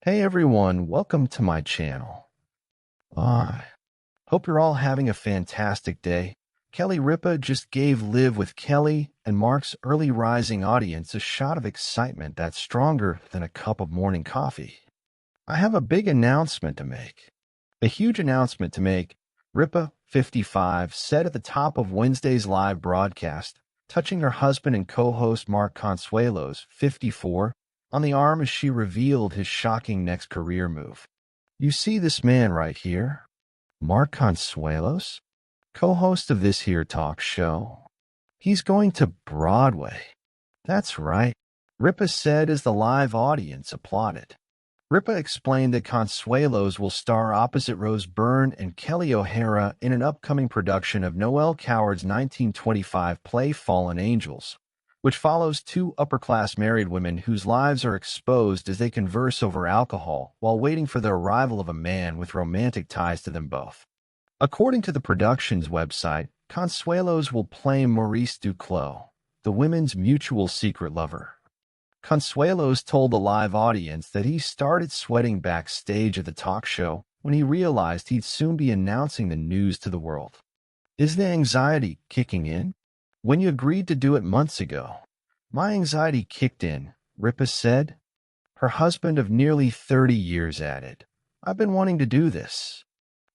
Hey everyone, welcome to my channel. I hope you're all having a fantastic day. Kelly Ripa just gave Live with Kelly and Mark's early rising audience a shot of excitement that's stronger than a cup of morning coffee. I have a big announcement to make. A huge announcement to make. Ripa, 55, said at the top of Wednesday's live broadcast, touching her husband and co-host Mark Consuelos, 54, on the arm as she revealed his shocking next career move. You see this man right here? Mark Consuelos, co-host of this here talk show. He's going to Broadway. That's right, Ripa said as the live audience applauded. Ripa explained that Consuelos will star opposite Rose Byrne and Kelly O'Hara in an upcoming production of Noel Coward's 1925 play Fallen Angels, which follows two upper-class married women whose lives are exposed as they converse over alcohol while waiting for the arrival of a man with romantic ties to them both. According to the production's website, Consuelos will play Maurice Duclos, the women's mutual secret lover. Consuelos told the live audience that he started sweating backstage at the talk show when he realized he'd soon be announcing the news to the world. Is the anxiety kicking in? When you agreed to do it months ago, my anxiety kicked in, Ripa said. Her husband of nearly 30 years added, I've been wanting to do this.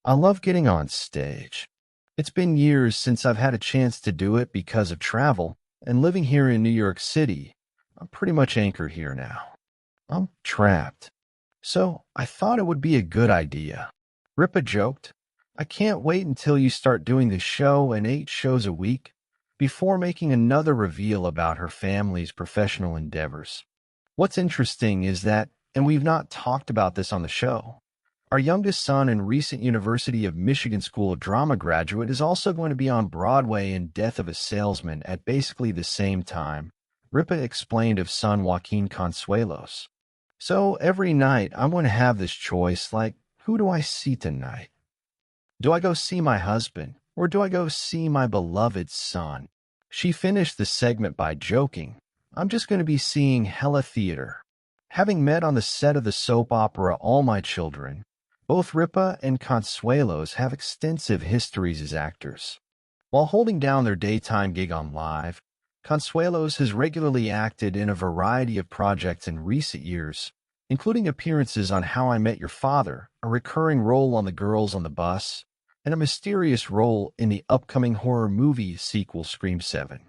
I love getting on stage. It's been years since I've had a chance to do it because of travel, and living here in New York City, I'm pretty much anchored here now. I'm trapped. So I thought it would be a good idea. Ripa joked, I can't wait until you start doing the show and 8 shows a week, before making another reveal about her family's professional endeavors. What's interesting is that, and we've not talked about this on the show, our youngest son and recent University of Michigan School of Drama graduate is also going to be on Broadway in Death of a Salesman at basically the same time, Ripa explained of son Joaquin Consuelos. So every night I'm going to have this choice like, who do I see tonight? Do I go see my husband, or do I go see my beloved son? She finished the segment by joking, I'm just going to be seeing hella theater. Having met on the set of the soap opera All My Children, both Ripa and Consuelos have extensive histories as actors. While holding down their daytime gig on Live, Consuelos has regularly acted in a variety of projects in recent years, including appearances on How I Met Your Father, a recurring role on The Girls on the Bus, and a mysterious role in the upcoming horror movie sequel Scream 7.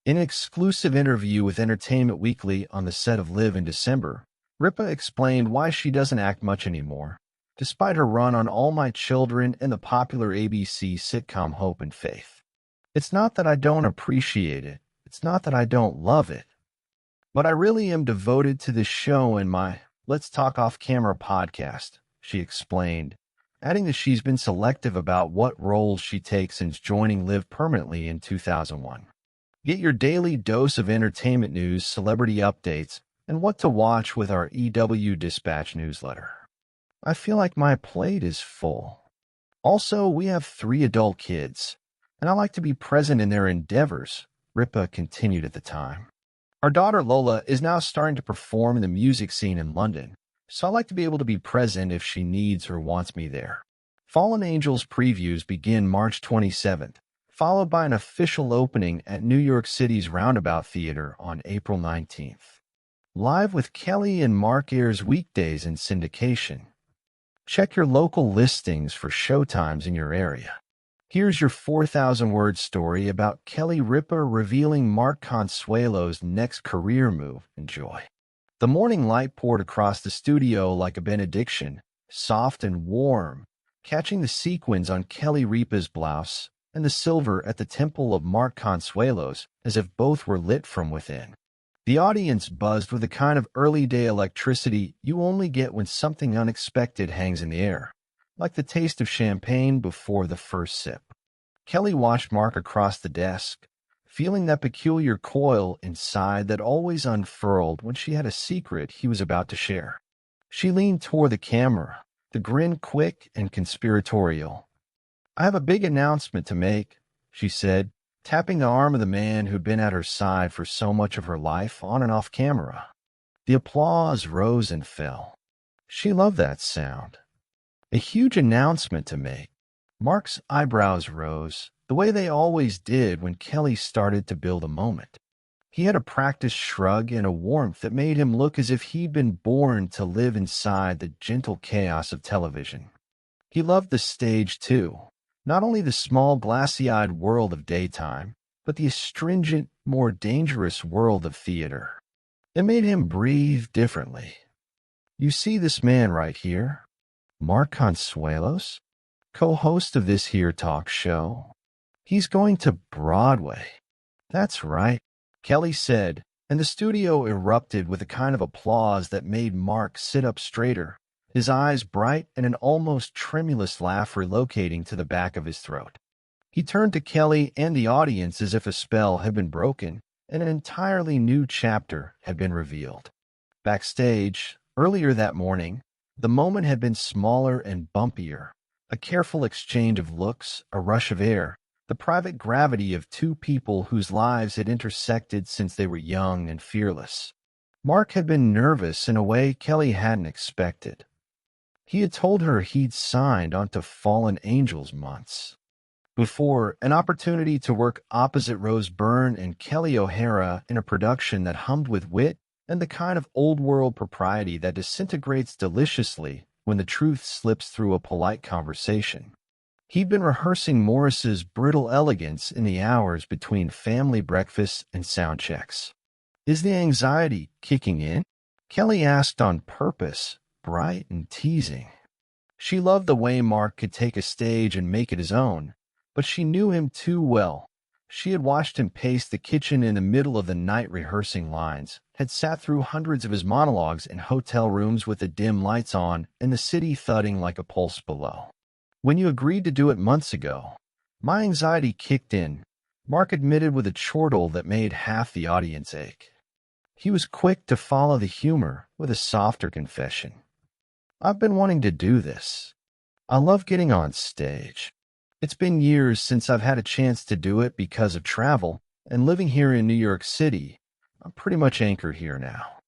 In an exclusive interview with Entertainment Weekly on the set of Live in December, Ripa explained why she doesn't act much anymore, despite her run on All My Children and the popular ABC sitcom Hope and Faith. It's not that I don't appreciate it, it's not that I don't love it, but I really am devoted to this show and my Let's Talk Off Camera podcast, she explained, adding that she's been selective about what roles she takes since joining Live permanently in 2001. Get your daily dose of entertainment news, celebrity updates, and what to watch with our EW Dispatch newsletter. I feel like my plate is full. Also, we have 3 adult kids, and I like to be present in their endeavors, Ripa continued at the time. Our daughter Lola is now starting to perform in the music scene in London, so I like to be able to be present if she needs or wants me there. Fallen Angels previews begin March 27th, followed by an official opening at New York City's Roundabout Theater on April 19th. Live with Kelly and Mark airs weekdays in syndication. Check your local listings for showtimes in your area. Here's your 4,000-word story about Kelly Ripa revealing Mark Consuelos' next career move. Enjoy. The morning light poured across the studio like a benediction, soft and warm, catching the sequins on Kelly Ripa's blouse and the silver at the temple of Mark Consuelos as if both were lit from within. The audience buzzed with the kind of early-day electricity you only get when something unexpected hangs in the air, like the taste of champagne before the first sip. Kelly watched Mark across the desk, feeling that peculiar coil inside that always unfurled when she had a secret he was about to share. She leaned toward the camera, the grin quick and conspiratorial. I have a big announcement to make, she said, tapping the arm of the man who'd been at her side for so much of her life on and off camera. The applause rose and fell. She loved that sound. A huge announcement to make. Mark's eyebrows rose, the way they always did when Kelly started to build a moment. He had a practiced shrug and a warmth that made him look as if he'd been born to live inside the gentle chaos of television. He loved the stage, too. Not only the small, glassy-eyed world of daytime, but the astringent, more dangerous world of theater. It made him breathe differently. You see this man right here? Mark Consuelos, co-host of this here talk show. He's going to Broadway. That's right, Kelly said, and the studio erupted with a kind of applause that made Mark sit up straighter, his eyes bright and an almost tremulous laugh relocating to the back of his throat. He turned to Kelly and the audience as if a spell had been broken and an entirely new chapter had been revealed. Backstage, earlier that morning, the moment had been smaller and bumpier, a careful exchange of looks, a rush of air, the private gravity of two people whose lives had intersected since they were young and fearless. Mark had been nervous in a way Kelly hadn't expected. He had told her he'd signed onto Fallen Angels months before, an opportunity to work opposite Rose Byrne and Kelly O'Hara in a production that hummed with wit and the kind of old-world propriety that disintegrates deliciously when the truth slips through a polite conversation. He'd been rehearsing Morris's brittle elegance in the hours between family breakfasts and sound checks. Is the anxiety kicking in? Kelly asked on purpose, bright and teasing. She loved the way Mark could take a stage and make it his own, but she knew him too well. She had watched him pace the kitchen in the middle of the night rehearsing lines, had sat through hundreds of his monologues in hotel rooms with the dim lights on and the city thudding like a pulse below. When you agreed to do it months ago, my anxiety kicked in, Mark admitted with a chortle that made half the audience ache. He was quick to follow the humor with a softer confession. I've been wanting to do this. I love getting on stage. It's been years since I've had a chance to do it because of travel, and living here in New York City, I'm pretty much anchored here now.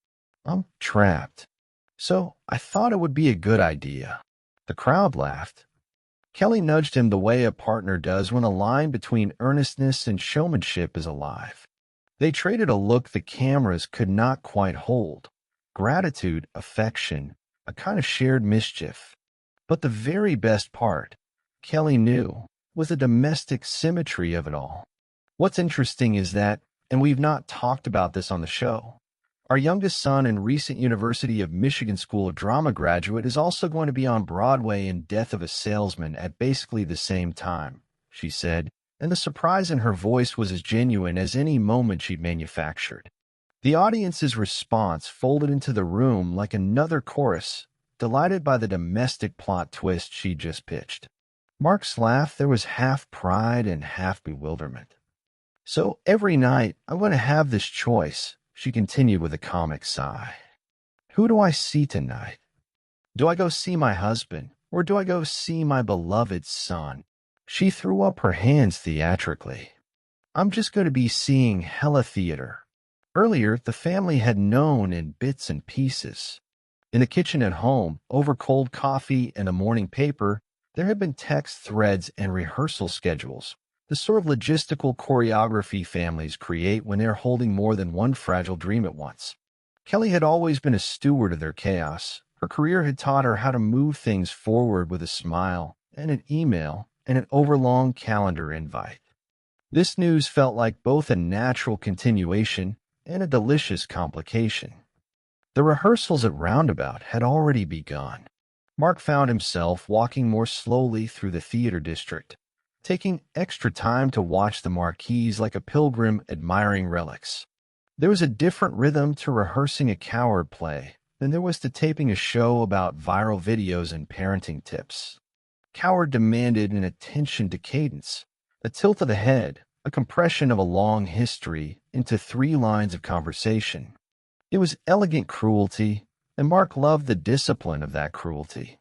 I'm trapped. So I thought it would be a good idea. The crowd laughed. Kelly nudged him the way a partner does when a line between earnestness and showmanship is alive. They traded a look the cameras could not quite hold. Gratitude, affection, a kind of shared mischief. But the very best part, Kelly knew, was the domestic symmetry of it all. What's interesting is that, and we've not talked about this on the show, our youngest son and recent University of Michigan School of Drama graduate is also going to be on Broadway in Death of a Salesman at basically the same time, she said, and the surprise in her voice was as genuine as any moment she'd manufactured. The audience's response folded into the room like another chorus, delighted by the domestic plot twist she just pitched. Mark's laugh, there was half pride and half bewilderment. So every night, I'm going to have this choice, she continued with a comic sigh. Who do I see tonight? Do I go see my husband, or do I go see my beloved son? She threw up her hands theatrically. I'm just going to be seeing hella theater. Earlier, the family had known in bits and pieces. In the kitchen at home, over cold coffee and a morning paper, there had been text threads and rehearsal schedules, the sort of logistical choreography families create when they're holding more than one fragile dream at once. Kelly had always been a steward of their chaos. Her career had taught her how to move things forward with a smile and an email and an overlong calendar invite. This news felt like both a natural continuation and a delicious complication. The rehearsals at Roundabout had already begun. Mark found himself walking more slowly through the theater district, taking extra time to watch the marquees like a pilgrim admiring relics. There was a different rhythm to rehearsing a Coward play than there was to taping a show about viral videos and parenting tips. Coward demanded an attention to cadence, a tilt of the head, a compression of a long history into 3 lines of conversation. It was elegant cruelty, and Mark loved the discipline of that cruelty.